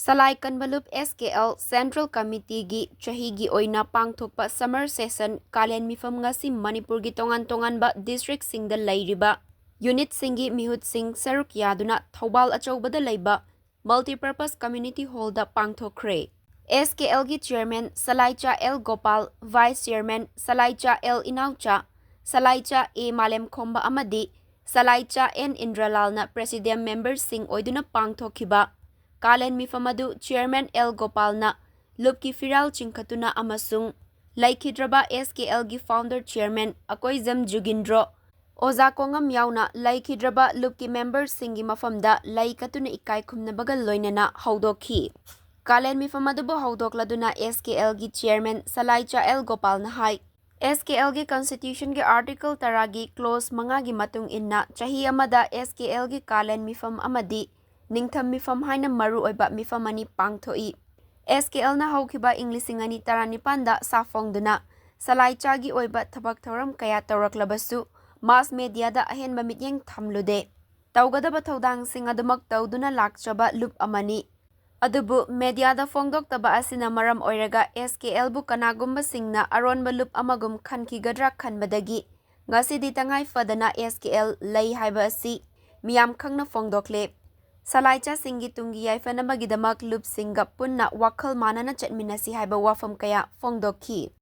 Salai Kanba SKL Central Committee gi chahi gi oina pangthokpa summer session KAALEN MIPHAM ngasi Manipur gi tongan ba district singda lairiba unit singi mihut sing saruk yaduna Thobal achobada laiba multipurpose community hall da pangthokkhre. SKL gi chairman Salaicha L Gopal, vice chairman Salaicha L Inaucha, Salaicha A Malem Khomba amadi Salaicha N Indralal na president member sing oiduna pangthokhiba KAALEN MIPHAM adu chairman L Gopal na lupki firal chingkhatuna amasung laikhidraba SKL gi founder chairman Akoizam Jugindro Oza Kongam yauna laikhidraba lupki member singi mafamda laikatuna ikai khumnabaga loinana haudokhi. KAALEN MIPHAM adu bo haudokladuna SKL gi chairman Salaicha L Gopal na hai SKL gi constitution gi article taragi clause manga gi matung inna chahi amada SKL gi KAALEN MIPHAM amadi Ningtham MIPHAM haina maru oiba MIPHAM ani pangthoi. SKL na haukiba inglising ani taranipanda safongduna Salaicha gi oiba thabak thoram kaya tawraklabasu mass media da ahenba mityeng thamlude. Tawgadaba thodang sing adumak tawduna lakchaba loop amani. Adubu media da fongdoktaba asina maram oiraga SKL bu kanagumba singna aronba loop amagum khankigadra khanbadagi ngasidi tangai fadana SKL lay haiba asi miyam khangna fongdokle. Salaicha singi tungi yaifanabagi damak loop singa punna wakhal manana chatminasi haiba wafam kaya fongdokhi.